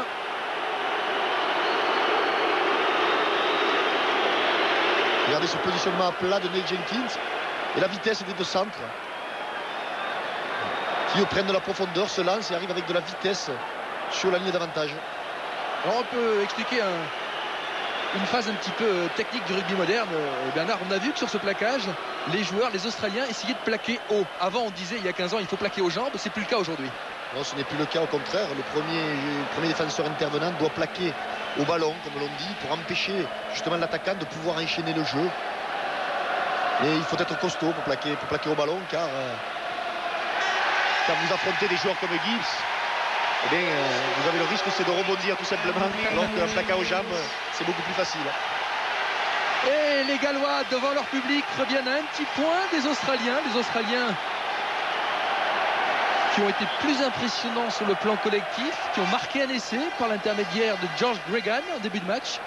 Regardez ce positionnement à plat de Neil Jenkins et la vitesse des 2 centres qui prennent de la profondeur, se lancent et arrivent avec de la vitesse sur la ligne d'avantage. Alors on peut expliquer une phase un petit peu technique du rugby moderne. Bernard, on a vu que sur ce plaquage, les joueurs, les Australiens, essayaient de plaquer haut. Avant, on disait il y a 15 ans, il faut plaquer aux jambes. C'est plus le cas aujourd'hui. Non, ce n'est plus le cas, au contraire. Le premier défenseur intervenant doit plaquer au ballon, comme l'on dit, pour empêcher justement l'attaquant de pouvoir enchaîner le jeu. Et il faut être costaud pour plaquer au ballon, car quand vous affrontez des joueurs comme Gibbs, eh bien, vous avez le risque, c'est de rebondir tout simplement, alors qu'un plaquage aux jambes, c'est beaucoup plus facile. Et les Gallois, devant leur public, reviennent à un petit point des Australiens. Les Australiens qui ont été plus impressionnants sur le plan collectif, qui ont marqué un essai par l'intermédiaire de George Gregan en début de match.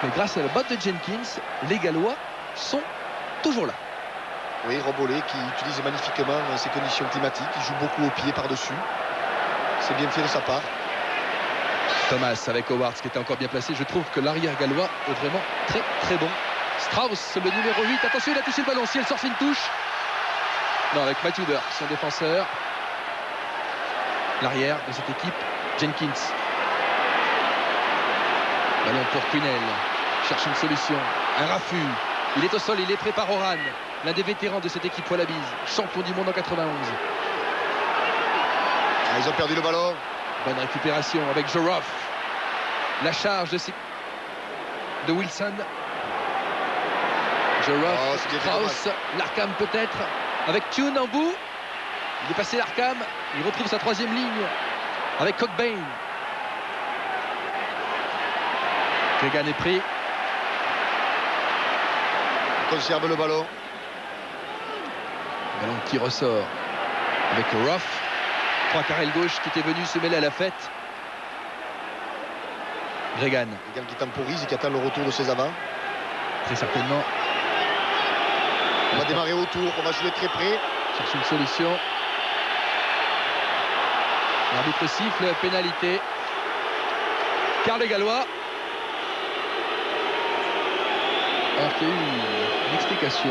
Mais grâce à la botte de Jenkins, les Gallois sont toujours là. Oui, Rob Howley qui utilise magnifiquement ces conditions climatiques, il joue beaucoup au pied par-dessus. C'est bien fait de sa part. Thomas avec Howard qui était encore bien placé. Je trouve que l'arrière gallois est vraiment très très bon. Strauss, le numéro 8. Attention, il a touché le ballon. Si elle sort, c'est une touche. Non, avec Matthew Burke, son défenseur. L'arrière de cette équipe, Jenkins. Ballon pour Quinnell. Cherche une solution. Un raffut. Il est au sol, il est prêt par Oran, l'un des vétérans de cette équipe Wallabies, champion du monde en 91. Ils ont perdu le ballon. Bonne récupération avec Joroff. La charge de Wilson. Joroff, Strauss, Larkham peut-être, avec Tune en bout. Il est passé Larkham, il retrouve sa troisième ligne avec Cockbain. Gregan est pris. Il conserve le ballon. Ballon qui ressort avec Ruff. 3 carrels gauche qui était venu se mêler à la fête. Gregan. Gregan qui temporise et qui attend le retour de ses avants. Très certainement. On va démarrer autour, on va jouer très près. Chercher une solution. L'arbitre siffle, pénalité. Karl Gallois. Alors qu'il y a eu une explication.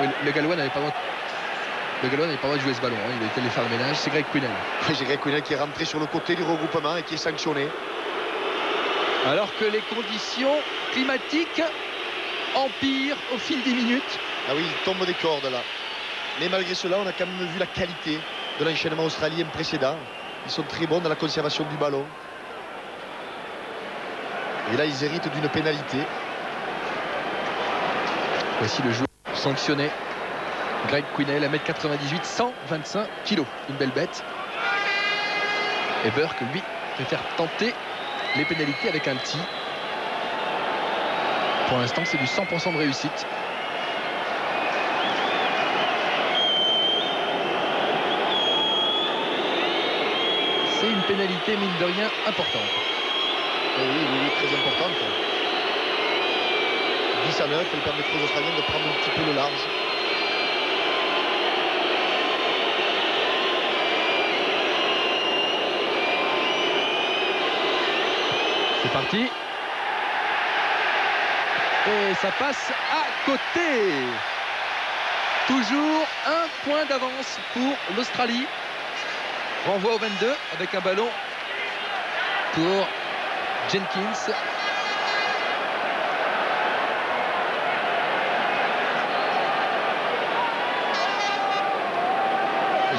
Oui, le Gallois n'avait pas le droit. Le Gallois n'avait pas le droit de jouer ce ballon. Il a été allé faire le ménage. C'est Greg Quinnell. C'est Greg Quinnell qui est rentré sur le côté du regroupement et qui est sanctionné. Alors que les conditions climatiques empirent au fil des minutes. Ah oui, il tombe des cordes là. Mais malgré cela, on a quand même vu la qualité de l'enchaînement australien précédent. Ils sont très bons dans la conservation du ballon. Et là, ils héritent d'une pénalité. Voici le joueur sanctionné. Greg Quinnell, 1m98, 125 kg. Une belle bête. Et Burke, lui, préfère tenter les pénalités avec un petit. Pour l'instant, c'est du 100% de réussite. C'est une pénalité, mine de rien, importante. Oui, très importante. 10 à 9, elle permettra aux Australiens de prendre un petit peu le large. C'est parti. Et ça passe à côté. Toujours un point d'avance pour l'Australie. Renvoi au 22 avec un ballon pour Jenkins.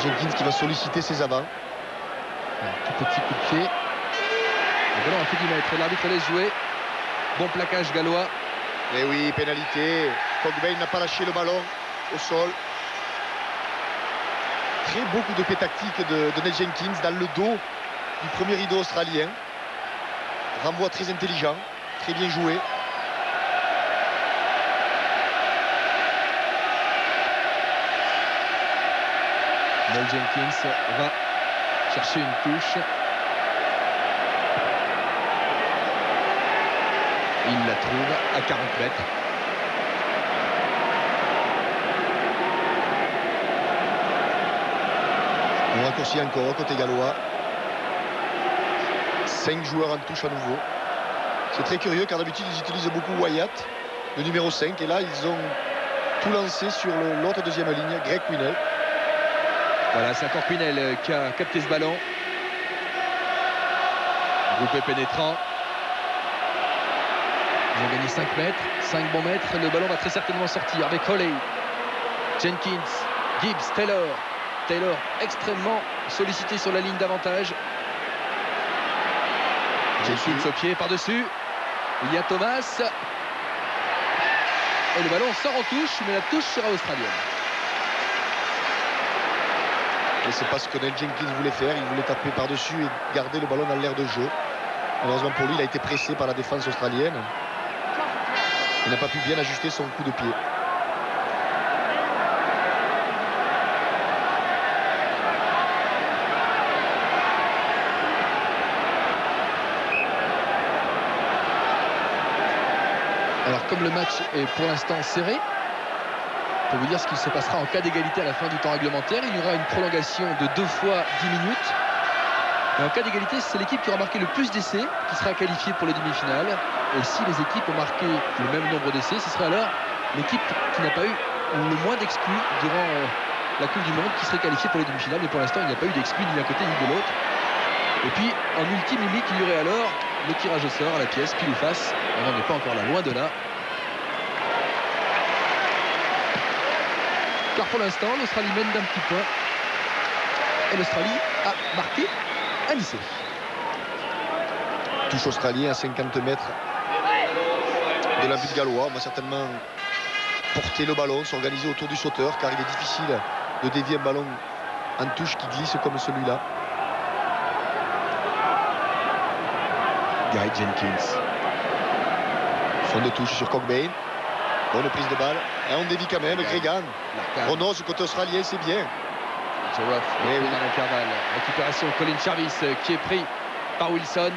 Jenkins qui va solliciter ses avants. Un tout petit coup de pied. Le ballon a fait 10 mètres. L'arbitre laisse jouer. Bon plaquage gallois. Et oui, pénalité. Cockbain n'a pas lâché le ballon au sol. Très beau coup de pied tactique de Ned Jenkins dans le dos du premier rideau australien. Renvoi très intelligent, très bien joué. Ned Jenkins va chercher une touche. Il la trouve à 40 mètres. On raccourcit encore côté gallois. 5 joueurs en touche à nouveau. C'est très curieux car d'habitude ils utilisent beaucoup Wyatt, le numéro 5. Et là ils ont tout lancé sur l'autre deuxième ligne, Greg Quinnell. Voilà, c'est encore Quinnell qui a capté ce ballon. Groupé pénétrant. Ils ont gagné 5 mètres, 5 bons mètres. Le ballon va très certainement sortir avec Holley, Jenkins, Gibbs, Taylor. Taylor extrêmement sollicité sur la ligne d'avantage. Jenkins au pied par-dessus. Il y a Thomas. Et le ballon sort en touche, mais la touche sera australienne. Et c'est pas ce que Ned Jenkins voulait faire. Il voulait taper par-dessus et garder le ballon dans l'air de jeu. Malheureusement pour lui, il a été pressé par la défense australienne. Il n'a pas pu bien ajuster son coup de pied. Alors comme le match est pour l'instant serré, pour vous dire ce qu'il se passera en cas d'égalité à la fin du temps réglementaire, il y aura une prolongation de 2 fois 10 minutes. Et en cas d'égalité, c'est l'équipe qui aura marqué le plus d'essais qui sera qualifiée pour les demi-finales. Et si les équipes ont marqué le même nombre d'essais, ce serait alors l'équipe qui n'a pas eu le moins d'exclus durant la Coupe du Monde qui serait qualifiée pour les demi-finales. Mais pour l'instant, il n'y a pas eu d'exclus ni d'un côté ni de l'autre. Et puis, en ultime limite, il y aurait alors le tirage au sort à la pièce, pile ou face. On n'en est pas encore là, loin de là. Car pour l'instant, l'Australie mène d'un petit point. Et l'Australie a marqué un essai. Touche australien à 50 mètres de la but gallois. On va certainement porter le ballon, s'organiser autour du sauteur, car il est difficile de dévier un ballon en touche qui glisse comme celui-là. Gary Jenkins. Fond de touche sur Cockbain. Bonne prise de balle. Et on dévie quand même. Gregan. On ose côté australien, c'est bien. Joe Ruff, dans l'intervalle. Récupération Colin Jarvis qui est pris par Wilson.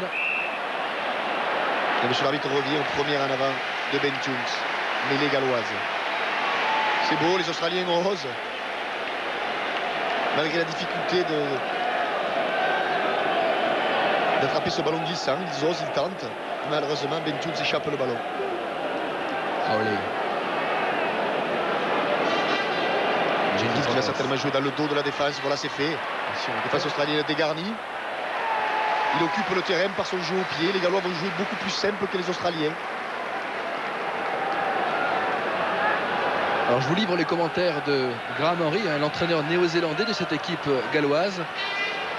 Et monsieur l'arbitre revient au premier en avant de Ben Jones. Mêlée galloise. C'est beau, les Australiens osent. Malgré la difficulté d'attraper ce ballon glissant, ils osent, ils tentent. Malheureusement, Ben Jones échappe le ballon. Howley. Jenkins qui va certainement jouer dans le dos de la défense. Voilà, c'est fait. La défense australienne dégarnie. Il occupe le terrain par son jeu au pied. Les Gallois vont jouer beaucoup plus simple que les Australiens. Alors je vous livre les commentaires de Graham Henry, l'entraîneur néo-zélandais de cette équipe galloise.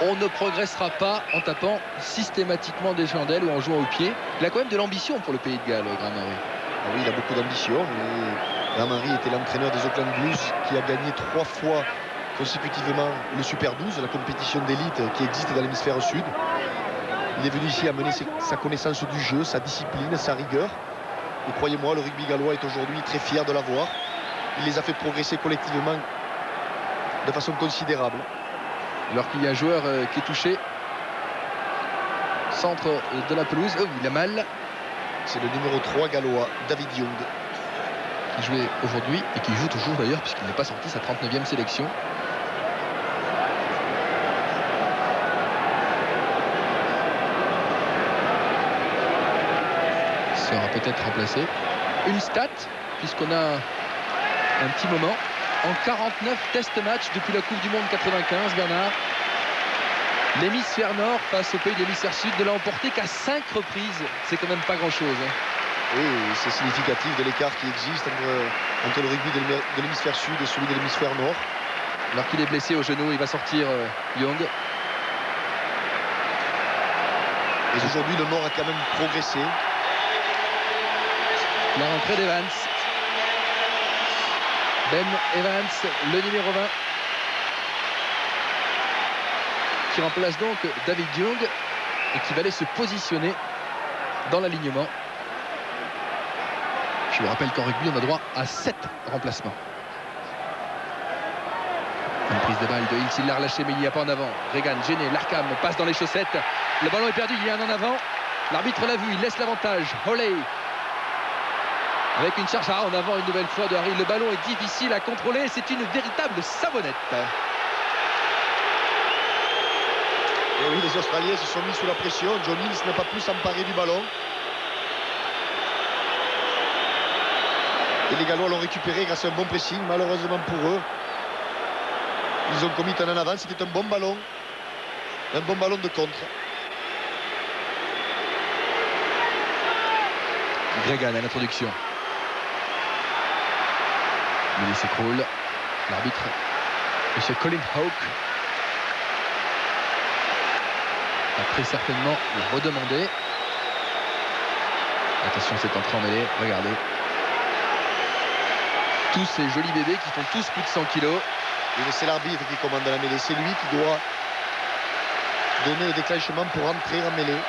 On ne progressera pas en tapant systématiquement des chandelles ou en jouant au pied. Il a quand même de l'ambition pour le pays de Galles, Graham Henry. Ah oui, il a beaucoup d'ambition. Graham Henry était l'entraîneur des Auckland Blues qui a gagné 3 fois consécutivement le Super 12, la compétition d'élite qui existe dans l'hémisphère sud. Il est venu ici amener sa connaissance du jeu, sa discipline, sa rigueur. Et croyez-moi, le rugby gallois est aujourd'hui très fier de l'avoir. Il les a fait progresser collectivement de façon considérable. Alors qu'il y a un joueur qui est touché. Centre de la pelouse. Oh, il a mal. C'est le numéro 3 gallois, David Young. Qui jouait aujourd'hui et qui joue toujours d'ailleurs puisqu'il n'est pas sorti sa 39e sélection. Sera peut-être remplacé. Une stat, puisqu'on a un petit moment. En 49 test matchs depuis la Coupe du Monde 95, Bernard, l'hémisphère nord face au pays de l'hémisphère sud ne l'a emporté qu'à 5 reprises. C'est quand même pas grand-chose. Oui, c'est significatif de l'écart qui existe entre le rugby de l'hémisphère sud et celui de l'hémisphère nord. Alors qu'il est blessé au genou, il va sortir Young. Et aujourd'hui, le nord a quand même progressé. La rentrée d'Evans. Ben Evans, le numéro 20. Qui remplace donc David Young et qui va aller se positionner dans l'alignement. Je vous rappelle qu'en rugby, on a droit à 7 remplacements. Une prise de balle de Hills, il l'a relâché, mais il n'y a pas en avant. Regan, gêné, Larkham passe dans les chaussettes. Le ballon est perdu, il y a un en avant. L'arbitre l'a vu, il laisse l'avantage. Howley. Avec une charge en avant une nouvelle fois de Harry. Le ballon est difficile à contrôler. C'est une véritable savonnette. Et oui, les Australiens se sont mis sous la pression. John Hills n'a pas pu s'emparer du ballon. Et les Gallois l'ont récupéré grâce à un bon pressing. Malheureusement pour eux, ils ont commis un en avant. C'était un bon ballon. Un bon ballon de contre. Gregan à l'introduction. Il s'écroule. L'arbitre, M. Colin Hawke, a très certainement le redemander. Attention, c'est entré en mêlée. Regardez. Tous ces jolis bébés qui font tous plus de 100 kilos. Et c'est l'arbitre qui commande la mêlée. C'est lui qui doit donner le déclenchement pour entrer en mêlée.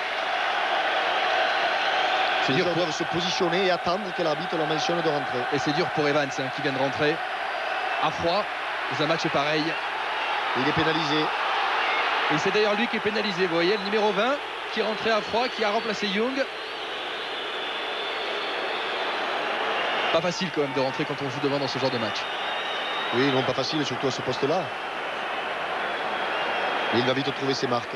Les joueurs doivent se positionner et attendre que l'arbitre leur mentionne de rentrer. Et c'est dur pour Evans qui vient de rentrer à froid dans un match pareil. Et il est pénalisé. Et c'est d'ailleurs lui qui est pénalisé. Vous voyez, le numéro 20 qui est rentré à froid, qui a remplacé Young. Pas facile quand même de rentrer quand on joue devant dans ce genre de match. Oui, non, pas facile, surtout à ce poste-là. Mais il va vite trouver ses marques.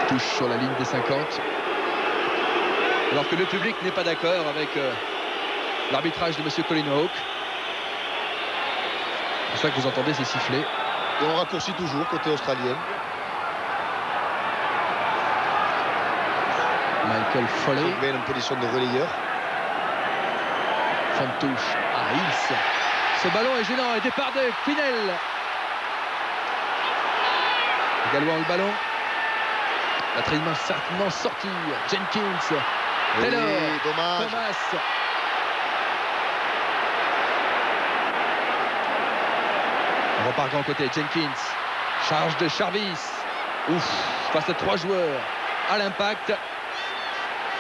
Touche sur la ligne des 50. Alors que le public n'est pas d'accord avec l'arbitrage de M. Colin Hawke. C'est ça que vous entendez, ces sifflets. Et on raccourcit toujours côté australien. Michael Foley. Il met en position de relayeur. Fantouche à Hills. Ce ballon est gênant et départ de Quinnell. Les Gallois ont le ballon. La traitement certainement sorti. Jenkins. Taylor. Oui, dommage. Thomas. On repart grand côté. Jenkins. Charge de Jarvis. Ouf. Face à 3 joueurs. À l'impact.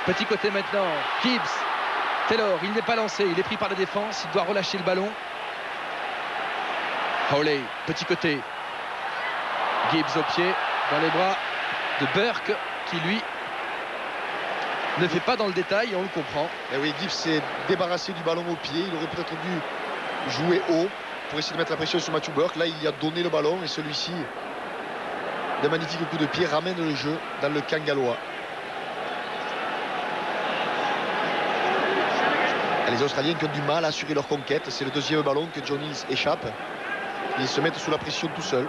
Petit côté maintenant. Gibbs. Taylor, il n'est pas lancé. Il est pris par la défense. Il doit relâcher le ballon. Hawley. Petit côté. Gibbs au pied. Dans les bras de Burke. Qui lui ne fait pas dans le détail. On le comprend. Et oui, Gibbs s'est débarrassé du ballon au pied. Il aurait peut-être dû jouer haut pour essayer de mettre la pression sur Matthew Burke. Là, il y a donné le ballon et celui-ci, de magnifiques coups de pied, ramène le jeu dans le camp gallois. Et les Australiens qui ont du mal à assurer leur conquête. C'est le deuxième ballon que John Hills échappe. Ils se mettent sous la pression tout seuls.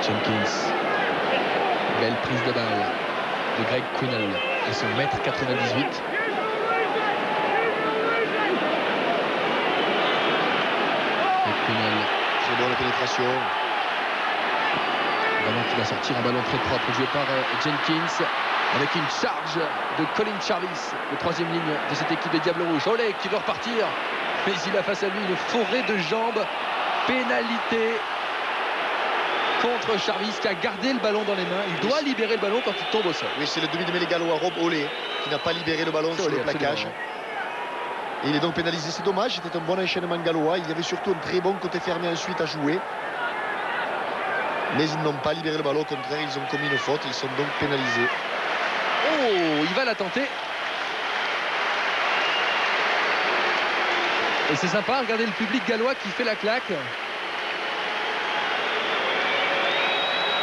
Jenkins. Belle prise de balle de Greg Quinnell et son mètre 98. C'est bon la pénétration. Ballon qui va sortir, un ballon très propre joué par Jenkins avec une charge de Colin Jarvis, le troisième ligne de cette équipe des Diables Rouges. Olé qui veut repartir, mais il a face à lui une forêt de jambes. Pénalité contre Jarvis qui a gardé le ballon dans les mains. Il doit libérer le ballon quand il tombe au sol. Oui, c'est le demi de mêlée gallois Rob Olé qui n'a pas libéré le ballon sur le plaquage. Et il est donc pénalisé. C'est dommage, c'était un bon enchaînement gallois. Il y avait surtout un très bon côté fermé ensuite à jouer. Mais ils n'ont pas libéré le ballon. Au contraire, ils ont commis une faute. Ils sont donc pénalisés. Oh, il va la tenter. Et c'est sympa, regardez le public gallois qui fait la claque.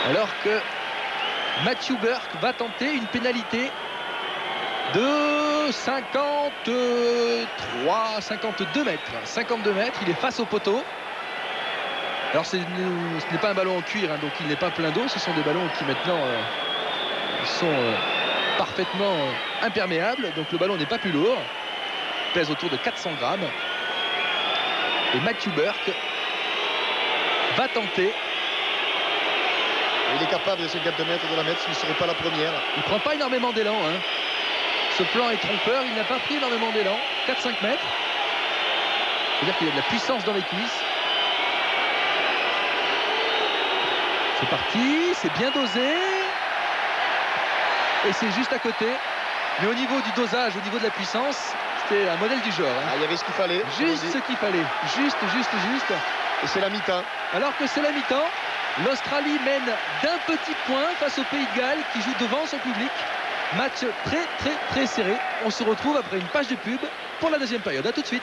Alors que Matthew Burke va tenter une pénalité de 52 mètres. 52 mètres, il est face au poteau. Alors ce n'est pas un ballon en cuir, hein, donc il n'est pas plein d'eau. Ce sont des ballons qui maintenant sont parfaitement imperméables. Donc le ballon n'est pas plus lourd. Il pèse autour de 400 grammes. Et Matthew Burke va tenter. Il est capable de 52 mètres de la mettre, ce ne serait pas la première. Il ne prend pas énormément d'élan. Hein. Ce plan est trompeur, il n'a pas pris énormément d'élan. 4-5 mètres. C'est-à-dire qu'il y a de la puissance dans les cuisses. C'est parti, c'est bien dosé. Et c'est juste à côté. Mais au niveau du dosage, au niveau de la puissance, c'était un modèle du genre. Hein. Ah, il y avait ce qu'il fallait. Juste ce qu'il fallait. Juste. Et c'est la mi-temps. Alors que c'est la mi-temps, l'Australie mène d'un petit point face au Pays de Galles qui joue devant son public. Match très serré. On se retrouve après une page de pub pour la deuxième période. A tout de suite.